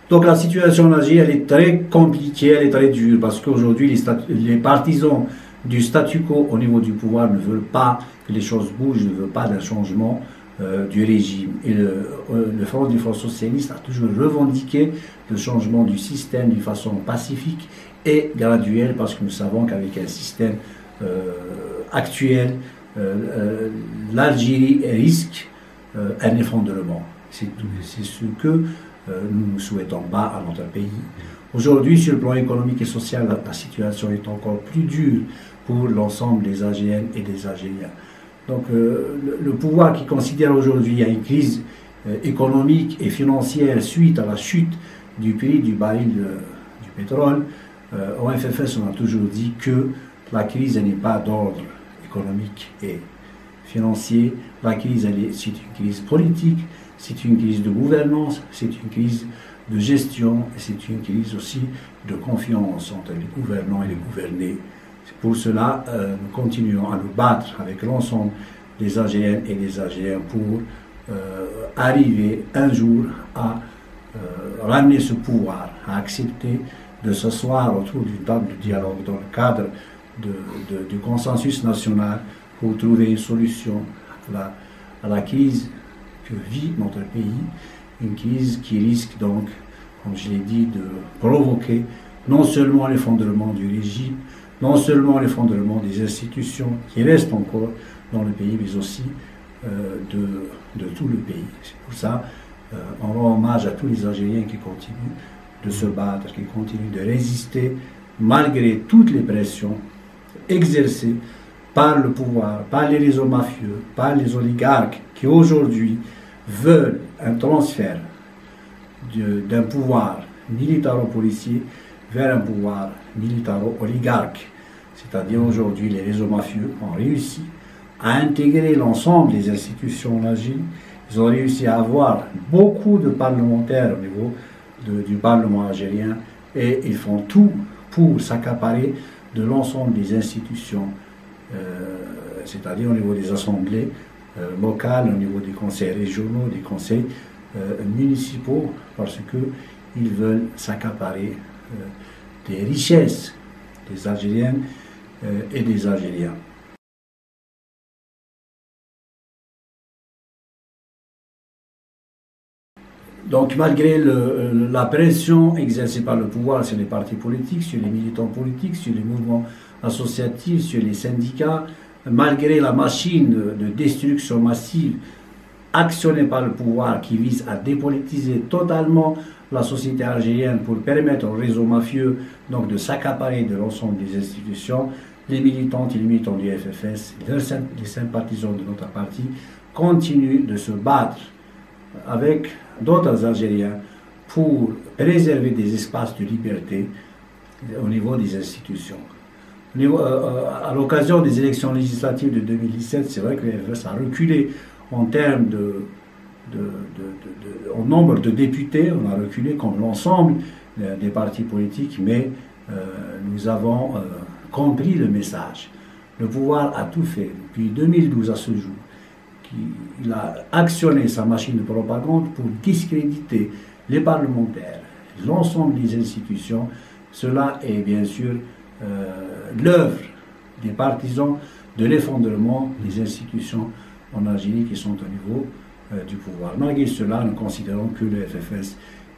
Donc la situation en Algérie, elle est très compliquée, elle est très dure, parce qu'aujourd'hui, les partisans du statu quo au niveau du pouvoir ne veulent pas que les choses bougent, ne veulent pas d'un changement du régime. Et le Front des forces socialistes a toujours revendiqué le changement du système d'une façon pacifique et graduelle, parce que nous savons qu'avec un système actuel, l'Algérie risque un effondrement. C'est ce que nous ne souhaitons pas à notre pays. Aujourd'hui, sur le plan économique et social, la situation est encore plus dure pour l'ensemble des Algériennes et des Algériens. Donc le pouvoir qui considère aujourd'hui qu'il y a une crise économique et financière suite à la chute du prix du baril du pétrole, au FFS on a toujours dit que la crise n'est pas d'ordre économique et financier, la crise c'est une crise politique, c'est une crise de gouvernance, c'est une crise de gestion, et c'est une crise aussi de confiance entre les gouvernants et les gouvernés. C'est pour cela nous continuons à nous battre avec l'ensemble des Algériennes et des Algériens pour arriver un jour à ramener ce pouvoir, à accepter de s'asseoir autour d'une table de dialogue dans le cadre du consensus national pour trouver une solution à la crise que vit notre pays, une crise qui risque donc, comme je l'ai dit, de provoquer non seulement l'effondrement du régime, non seulement l'effondrement des institutions qui restent encore dans le pays, mais aussi de tout le pays. C'est pour ça on rend hommage à tous les Algériens qui continuent de se battre, qui continuent de résister malgré toutes les pressions exercées par le pouvoir, par les réseaux mafieux, par les oligarques qui aujourd'hui veulent un transfert d'un pouvoir militaro-policier vers un pouvoir militaro-oligarque. C'est-à-dire aujourd'hui les réseaux mafieux ont réussi à intégrer l'ensemble des institutions en Algérie. Ils ont réussi à avoir beaucoup de parlementaires au niveau du Parlement algérien et ils font tout pour s'accaparer de l'ensemble des institutions, c'est-à-dire au niveau des assemblées locales, au niveau des conseils régionaux, des conseils municipaux, parce qu'ils veulent s'accaparer des richesses des Algériennes et des Algériens. Donc malgré la pression exercée par le pouvoir sur les partis politiques, sur les militants politiques, sur les mouvements associatifs, sur les syndicats, malgré la machine de destruction massive actionnée par le pouvoir qui vise à dépolitiser totalement la société algérienne pour permettre au réseau mafieux donc, de s'accaparer de l'ensemble des institutions, les militantes et les militants du FFS, les sympathisants de notre parti, continuent de se battre avec d'autres Algériens pour préserver des espaces de liberté au niveau des institutions. À l'occasion des élections législatives de 2017, c'est vrai que le FFS a reculé en termes en nombre de députés, on a reculé comme l'ensemble des partis politiques, mais nous avons compris le message. Le pouvoir a tout fait depuis 2012 à ce jour. Il a actionné sa machine de propagande pour discréditer les parlementaires, l'ensemble des institutions. Cela est bien sûr l'œuvre des partisans de l'effondrement des institutions en Algérie qui sont au niveau du pouvoir. Malgré cela, nous considérons que le FFS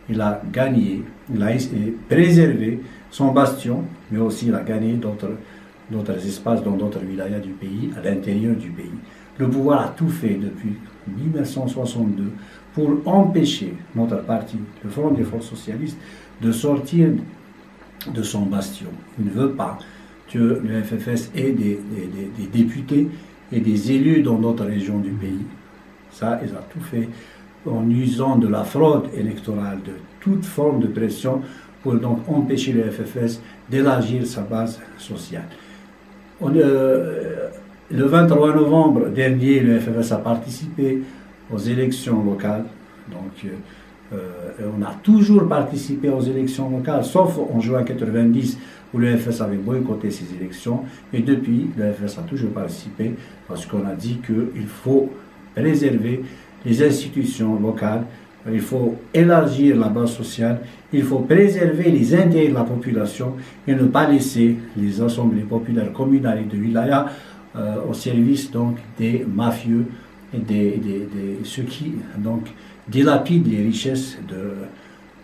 il a gagné, il a préservé son bastion, mais aussi il a gagné d'autres espaces dans d'autres wilayas du pays, à l'intérieur du pays. Le pouvoir a tout fait depuis 1962 pour empêcher notre parti, le Front des forces socialistes, de sortir de son bastion. Il ne veut pas que le FFS ait des députés et des élus dans d'autres régions du pays. Ça, ils ont tout fait en usant de la fraude électorale, de toute forme de pression pour donc empêcher le FFS d'élargir sa base sociale. Le 23 novembre dernier, le FFS a participé aux élections locales. Donc, on a toujours participé aux élections locales, sauf en juin 90, où le FFS avait boycotté ces élections. Et depuis, le FFS a toujours participé, parce qu'on a dit qu'il faut préserver les institutions locales Il faut élargir la base sociale, il faut préserver les intérêts de la population et ne pas laisser les assemblées populaires communales et de wilaya au service donc des mafieux et de ceux qui donc dilapident les richesses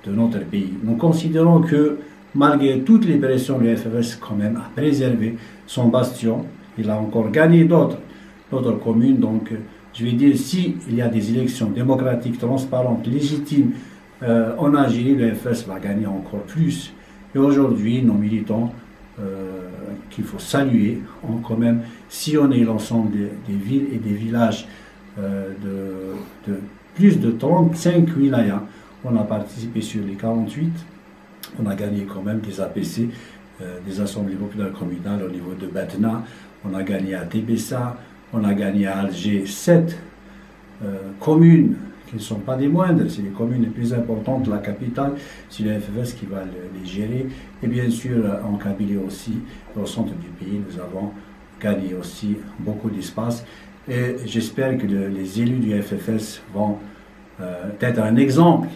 de notre pays. Nous considérons que malgré toutes les pressions, le FFS quand même a préservé son bastion. Il a encore gagné d'autres communes. Donc, je vais dire, s'il y a des élections démocratiques, transparentes, légitimes en Algérie, le FFS va gagner encore plus. Et aujourd'hui, nos militants, qu'il faut saluer, ont quand même sillonné l'ensemble des villes et des villages de plus de 35 wilayas. On a participé sur les 48. On a gagné quand même des APC, des assemblées populaires communales au niveau de Batna. On a gagné à Tébessa. On a gagné à Alger 7 communes qui ne sont pas des moindres. C'est les communes les plus importantes de la capitale. C'est le FFS qui va les gérer. Et bien sûr, en Kabylie aussi, au centre du pays, nous avons gagné aussi beaucoup d'espace. Et j'espère que les élus du FFS vont être un exemple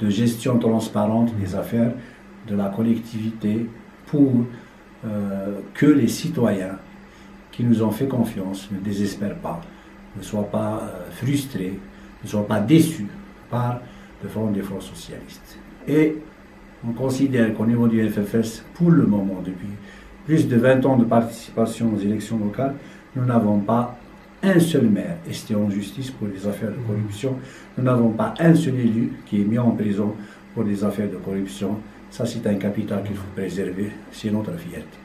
de gestion transparente des affaires de la collectivité pour que les citoyens qui nous ont fait confiance ne désespèrent pas, ne soient pas frustrés, ne soient pas déçus par le Front des forces socialistes. Et on considère qu'au niveau du FFS, pour le moment, depuis plus de 20 ans de participation aux élections locales, nous n'avons pas un seul maire esté en justice pour des affaires de corruption. Nous n'avons pas un seul élu qui est mis en prison pour des affaires de corruption. Ça, c'est un capital qu'il faut préserver. C'est notre fierté.